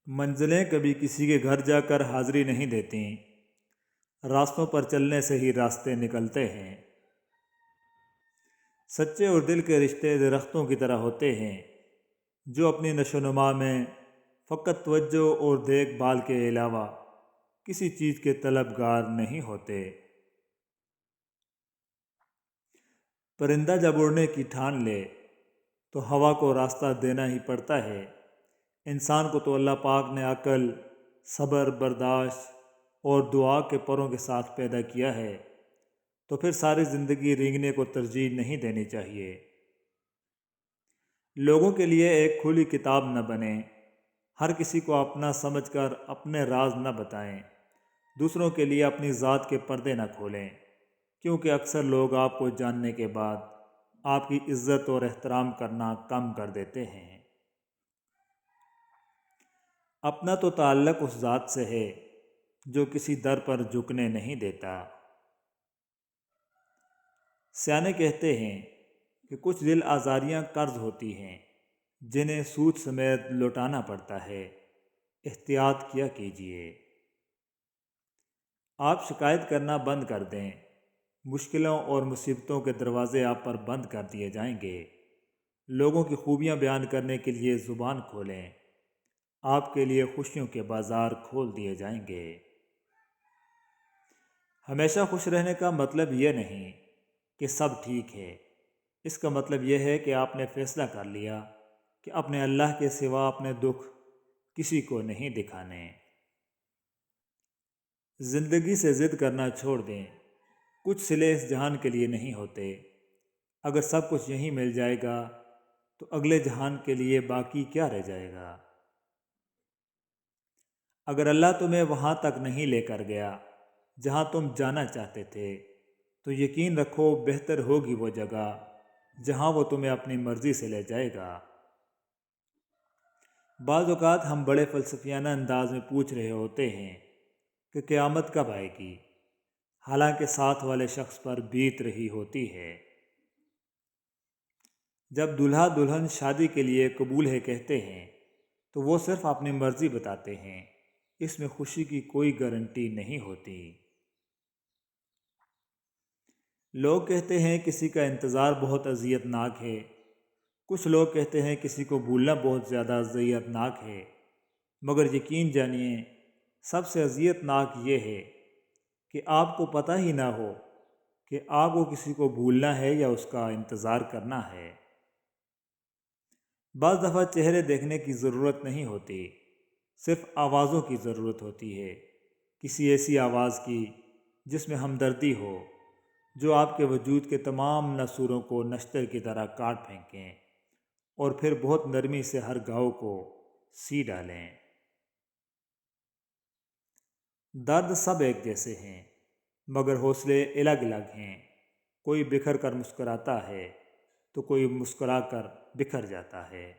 منزلیں کبھی کسی کے گھر جا کر حاضری نہیں دیتیں، راستوں پر چلنے سے ہی راستے نکلتے ہیں۔ سچے اور دل کے رشتے درختوں کی طرح ہوتے ہیں جو اپنی نشو و نما میں فقط توجہ اور دیکھ بھال کے علاوہ کسی چیز کے طلبگار نہیں ہوتے۔ پرندہ جب اڑنے کی ٹھان لے تو ہوا کو راستہ دینا ہی پڑتا ہے۔ انسان کو تو اللہ پاک نے عقل، صبر، برداشت اور دعا کے پروں کے ساتھ پیدا کیا ہے، تو پھر ساری زندگی رینگنے کو ترجیح نہیں دینی چاہیے۔ لوگوں کے لیے ایک کھلی کتاب نہ بنیں، ہر کسی کو اپنا سمجھ کر اپنے راز نہ بتائیں، دوسروں کے لیے اپنی ذات کے پردے نہ کھولیں، کیونکہ اکثر لوگ آپ کو جاننے کے بعد آپ کی عزت اور احترام کرنا کم کر دیتے ہیں۔ اپنا تو تعلق اس ذات سے ہے جو کسی در پر جھکنے نہیں دیتا۔ سیانے کہتے ہیں کہ کچھ دل آزاریاں قرض ہوتی ہیں جنہیں سود سمیت لوٹانا پڑتا ہے، احتیاط کیا کیجیے۔ آپ شکایت کرنا بند کر دیں، مشکلوں اور مصیبتوں کے دروازے آپ پر بند کر دیے جائیں گے۔ لوگوں کی خوبیاں بیان کرنے کے لیے زبان کھولیں، آپ کے لیے خوشیوں کے بازار کھول دیے جائیں گے۔ ہمیشہ خوش رہنے کا مطلب یہ نہیں کہ سب ٹھیک ہے، اس کا مطلب یہ ہے کہ آپ نے فیصلہ کر لیا کہ اپنے اللہ کے سوا اپنے دکھ کسی کو نہیں دکھانے۔ زندگی سے ضد کرنا چھوڑ دیں، کچھ صلے اس جہان کے لیے نہیں ہوتے۔ اگر سب کچھ یہیں مل جائے گا تو اگلے جہان کے لیے باقی کیا رہ جائے گا؟ اگر اللہ تمہیں وہاں تک نہیں لے کر گیا جہاں تم جانا چاہتے تھے تو یقین رکھو بہتر ہوگی وہ جگہ جہاں وہ تمہیں اپنی مرضی سے لے جائے گا۔ بعض اوقات ہم بڑے فلسفیانہ انداز میں پوچھ رہے ہوتے ہیں کہ قیامت کب آئے گی، حالانکہ ساتھ والے شخص پر بیت رہی ہوتی ہے۔ جب دلہا دلہن شادی کے لیے قبول ہے کہتے ہیں تو وہ صرف اپنی مرضی بتاتے ہیں، اس میں خوشی کی کوئی گارنٹی نہیں ہوتی۔ لوگ کہتے ہیں کسی کا انتظار بہت اذیت ناک ہے، کچھ لوگ کہتے ہیں کسی کو بھولنا بہت زیادہ اذیت ناک ہے، مگر یقین جانیے سب سے اذیت ناک یہ ہے کہ آپ کو پتہ ہی نہ ہو کہ آپ کو کسی کو بھولنا ہے یا اس کا انتظار کرنا ہے۔ بعض دفعہ چہرے دیکھنے کی ضرورت نہیں ہوتی، صرف آوازوں کی ضرورت ہوتی ہے، کسی ایسی آواز کی جس میں ہمدردی ہو، جو آپ کے وجود کے تمام ناسوروں کو نشتر کی طرح کاٹ پھینکیں اور پھر بہت نرمی سے ہر گھاؤ کو سی ڈالیں۔ درد سب ایک جیسے ہیں مگر حوصلے الگ الگ ہیں، کوئی بکھر کر مسکراتا ہے تو کوئی مسکرا کر بکھر جاتا ہے۔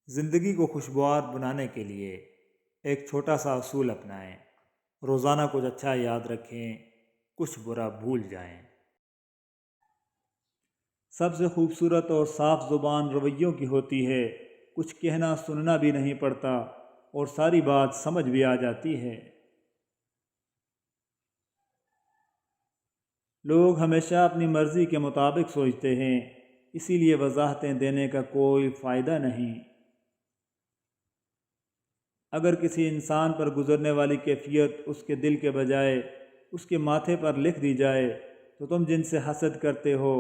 زندگی کو خوشگوار بنانے کے لیے ایک چھوٹا سا اصول اپنائیں، روزانہ کچھ اچھا یاد رکھیں، کچھ برا بھول جائیں۔ سب سے خوبصورت اور صاف زبان رویوں کی ہوتی ہے، کچھ کہنا سننا بھی نہیں پڑتا اور ساری بات سمجھ بھی آ جاتی ہے۔ لوگ ہمیشہ اپنی مرضی کے مطابق سوچتے ہیں، اسی لیے وضاحتیں دینے کا کوئی فائدہ نہیں۔ اگر کسی انسان پر گزرنے والی کیفیت اس کے دل کے بجائے اس کے ماتھے پر لکھ دی جائے تو تم جن سے حسد کرتے ہو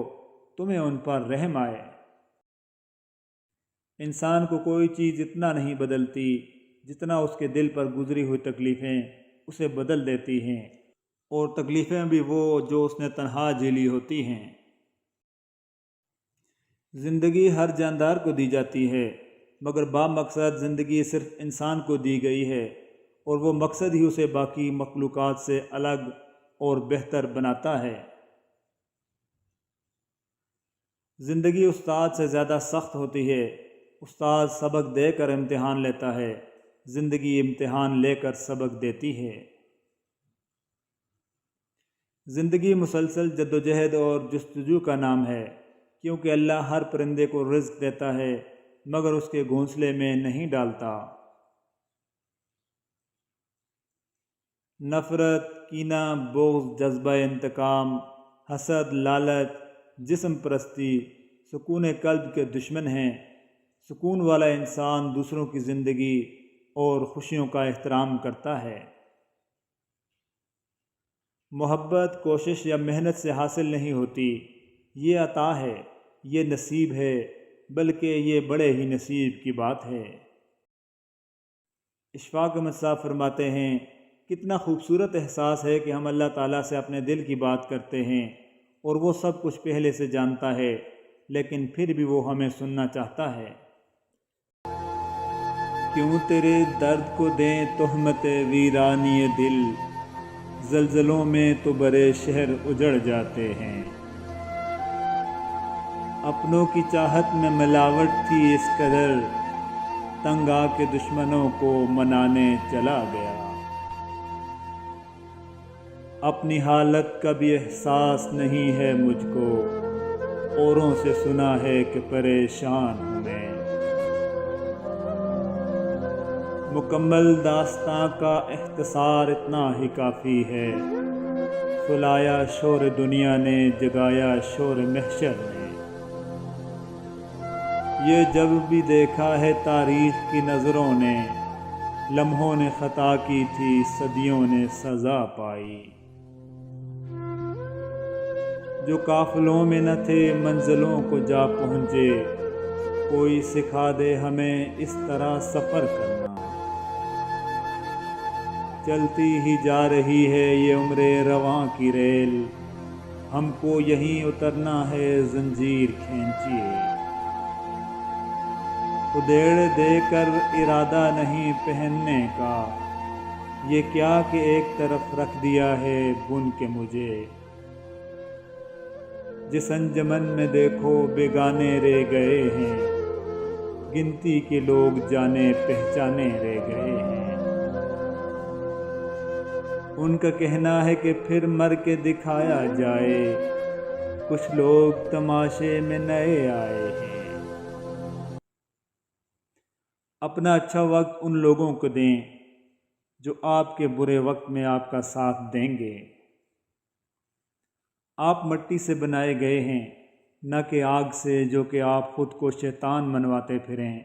تمہیں ان پر رحم آئے۔ انسان کو کوئی چیز اتنا نہیں بدلتی جتنا اس کے دل پر گزری ہوئی تکلیفیں اسے بدل دیتی ہیں، اور تکلیفیں بھی وہ جو اس نے تنہا جھیلی ہوتی ہیں۔ زندگی ہر جاندار کو دی جاتی ہے مگر بامقصد زندگی صرف انسان کو دی گئی ہے، اور وہ مقصد ہی اسے باقی مخلوقات سے الگ اور بہتر بناتا ہے۔ زندگی استاد سے زیادہ سخت ہوتی ہے، استاد سبق دے کر امتحان لیتا ہے، زندگی امتحان لے کر سبق دیتی ہے۔ زندگی مسلسل جدوجہد اور جستجو کا نام ہے، کیونکہ اللہ ہر پرندے کو رزق دیتا ہے مگر اس کے گھونسلے میں نہیں ڈالتا۔ نفرت، کینہ، بغض، جذبہ انتقام، حسد، لالچ، جسم پرستی سکون قلب کے دشمن ہیں۔ سکون والا انسان دوسروں کی زندگی اور خوشیوں کا احترام کرتا ہے۔ محبت کوشش یا محنت سے حاصل نہیں ہوتی، یہ عطا ہے، یہ نصیب ہے، بلکہ یہ بڑے ہی نصیب کی بات ہے۔ اشفاق احمد صاحب فرماتے ہیں، کتنا خوبصورت احساس ہے کہ ہم اللہ تعالیٰ سے اپنے دل کی بات کرتے ہیں اور وہ سب کچھ پہلے سے جانتا ہے، لیکن پھر بھی وہ ہمیں سننا چاہتا ہے۔ کیوں تیرے درد کو دیں تہمت ویرانی دل، زلزلوں میں تو بڑے شہر اجڑ جاتے ہیں۔ اپنوں کی چاہت میں ملاوٹ تھی اس قدر، تنگ آ کے دشمنوں کو منانے چلا گیا۔ اپنی حالت کا بھی احساس نہیں ہے مجھ کو، اوروں سے سنا ہے کہ پریشان ہوں میں۔ مکمل داستاں کا اختصار اتنا ہی کافی ہے، سلایا شور دنیا نے، جگایا شور محشر نے۔ یہ جب بھی دیکھا ہے تاریخ کی نظروں نے، لمحوں نے خطا کی تھی، صدیوں نے سزا پائی۔ جو قافلوں میں نہ تھے منزلوں کو جا پہنچے، کوئی سکھا دے ہمیں اس طرح سفر کرنا۔ چلتی ہی جا رہی ہے یہ عمر رواں کی ریل، ہم کو یہیں اترنا ہے، زنجیر کھینچیے۔ ادھیڑ دے کر ارادہ نہیں پہننے کا، یہ کیا کہ ایک طرف رکھ دیا ہے بن کے مجھے۔ جس انجمن میں دیکھو بیگانے رہ گئے ہیں، گنتی کے لوگ جانے پہچانے رہ گئے ہیں۔ ان کا کہنا ہے کہ پھر مر کے دکھایا جائے، کچھ لوگ تماشے میں نئے آئے ہیں۔ اپنا اچھا وقت ان لوگوں کو دیں جو آپ کے برے وقت میں آپ کا ساتھ دیں گے۔ آپ مٹی سے بنائے گئے ہیں، نہ کہ آگ سے جو کہ آپ خود کو شیطان منواتے پھریں،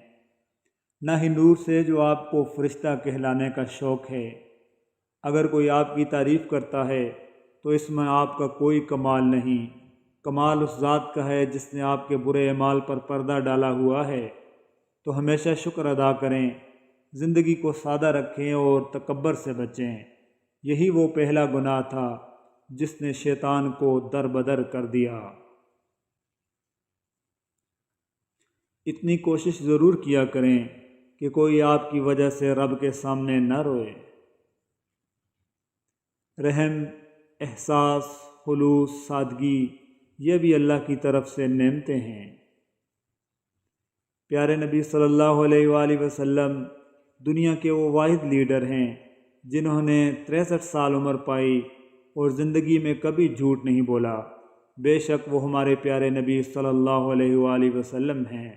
نہ ہی نور سے جو آپ کو فرشتہ کہلانے کا شوق ہے۔ اگر کوئی آپ کی تعریف کرتا ہے تو اس میں آپ کا کوئی کمال نہیں، کمال اس ذات کا ہے جس نے آپ کے برے اعمال پر پردہ ڈالا ہوا ہے۔ تو ہمیشہ شکر ادا کریں، زندگی کو سادہ رکھیں اور تکبر سے بچیں۔ یہی وہ پہلا گناہ تھا جس نے شیطان کو در بدر کر دیا۔ اتنی کوشش ضرور کیا کریں کہ کوئی آپ کی وجہ سے رب کے سامنے نہ روئے۔ رحم، احساس، خلوص، سادگی، یہ بھی اللہ کی طرف سے نعمتیں ہیں۔ پیارے نبی صلی اللہ علیہ وآلہ وسلم دنیا کے وہ واحد لیڈر ہیں جنہوں نے 63 سال عمر پائی اور زندگی میں کبھی جھوٹ نہیں بولا۔ بے شک وہ ہمارے پیارے نبی صلی اللہ علیہ وآلہ وسلم ہیں۔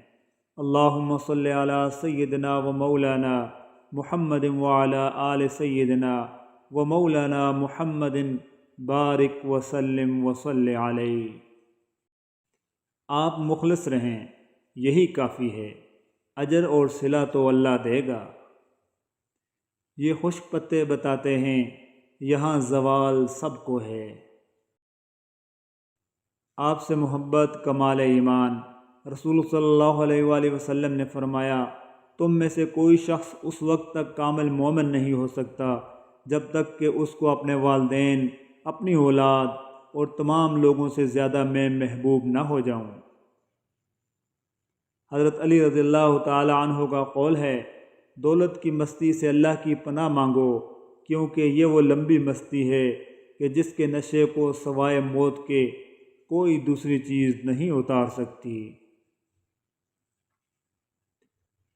اللہم صلی علی سیدنا و مولانا محمد وعلی آل سیدنا و مولانا محمد بارک وسلم وصلی علیہ۔ آپ مخلص رہیں، یہی کافی ہے، اجر اور صلہ تو اللہ دے گا۔ یہ خشک پتے بتاتے ہیں یہاں زوال سب کو ہے۔ آپ سے محبت کمال ایمان۔ رسول صلی اللہ علیہ وآلہ وسلم نے فرمایا، تم میں سے کوئی شخص اس وقت تک کامل مومن نہیں ہو سکتا جب تک کہ اس کو اپنے والدین، اپنی اولاد اور تمام لوگوں سے زیادہ میں محبوب نہ ہو جاؤں۔ حضرت علی رضی اللہ تعالی عنہ کا قول ہے، دولت کی مستی سے اللہ کی پناہ مانگو، کیونکہ یہ وہ لمبی مستی ہے کہ جس کے نشے کو سوائے موت کے کوئی دوسری چیز نہیں اتار سکتی۔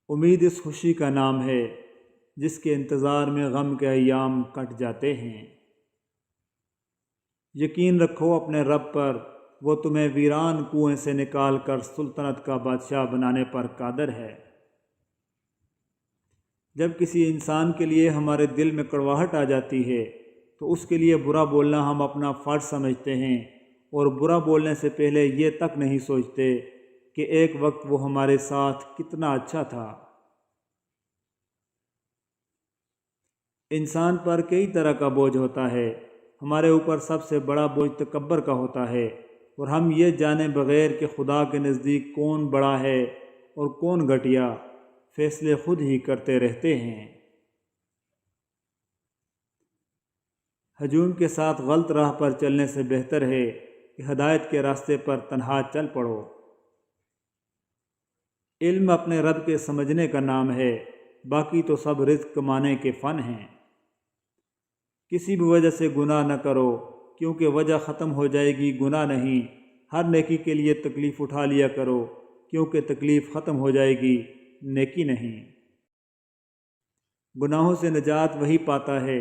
امید اس خوشی کا نام ہے جس کے انتظار میں غم کے ایام کٹ جاتے ہیں۔ یقین رکھو اپنے رب پر، وہ تمہیں ویران کنویں سے نکال کر سلطنت کا بادشاہ بنانے پر قادر ہے۔ جب کسی انسان کے لیے ہمارے دل میں کڑواہٹ آ جاتی ہے تو اس کے لیے برا بولنا ہم اپنا فرض سمجھتے ہیں، اور برا بولنے سے پہلے یہ تک نہیں سوچتے کہ ایک وقت وہ ہمارے ساتھ کتنا اچھا تھا۔ انسان پر کئی طرح کا بوجھ ہوتا ہے۔ ہمارے اوپر سب سے بڑا بوجھ تکبر کا ہوتا ہے، اور ہم یہ جانے بغیر کہ خدا کے نزدیک کون بڑا ہے اور کون گھٹیا، فیصلے خود ہی کرتے رہتے ہیں۔ ہجوم کے ساتھ غلط راہ پر چلنے سے بہتر ہے کہ ہدایت کے راستے پر تنہا چل پڑو۔ علم اپنے رب کے سمجھنے کا نام ہے، باقی تو سب رزق کمانے کے فن ہیں۔ کسی بھی وجہ سے گناہ نہ کرو، کیونکہ وجہ ختم ہو جائے گی، گناہ نہیں۔ ہر نیکی کے لیے تکلیف اٹھا لیا کرو، کیونکہ تکلیف ختم ہو جائے گی، نیکی نہیں۔ گناہوں سے نجات وہی پاتا ہے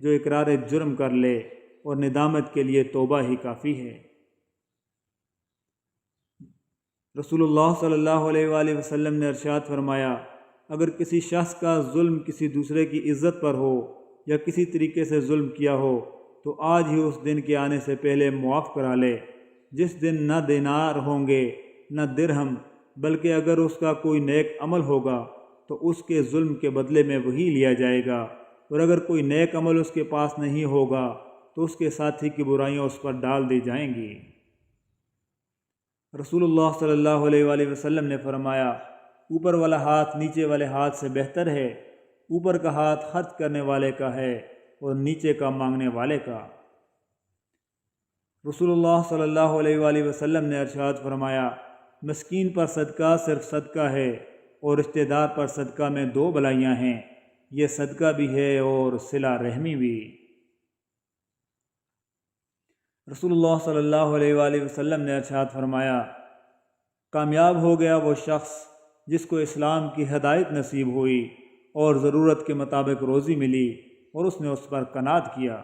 جو اقرار جرم کر لے، اور ندامت کے لیے توبہ ہی کافی ہے۔ رسول اللہ صلی اللہ علیہ وآلہ وسلم نے ارشاد فرمایا، اگر کسی شخص کا ظلم کسی دوسرے کی عزت پر ہو یا کسی طریقے سے ظلم کیا ہو تو آج ہی اس دن کے آنے سے پہلے معاف کرا لے، جس دن نہ دینار ہوں گے نہ درہم، بلکہ اگر اس کا کوئی نیک عمل ہوگا تو اس کے ظلم کے بدلے میں وہی لیا جائے گا، اور اگر کوئی نیک عمل اس کے پاس نہیں ہوگا تو اس کے ساتھی کی برائیاں اس پر ڈال دی جائیں گی۔ رسول اللہ صلی اللہ علیہ وآلہ وسلم نے فرمایا، اوپر والا ہاتھ نیچے والے ہاتھ سے بہتر ہے، اوپر کا ہاتھ خرچ کرنے والے کا ہے اور نیچے کا مانگنے والے کا۔ رسول اللہ صلی اللہ علیہ وآلہ وسلم نے ارشاد فرمایا، مسکین پر صدقہ صرف صدقہ ہے، اور رشتہ دار پر صدقہ میں دو بلائیاں ہیں، یہ صدقہ بھی ہے اور صلہ رحمی بھی۔ رسول اللہ صلی اللہ علیہ وآلہ وسلم نے ارشاد فرمایا، کامیاب ہو گیا وہ شخص جس کو اسلام کی ہدایت نصیب ہوئی اور ضرورت کے مطابق روزی ملی اور اس نے اس پر قناعت کیا۔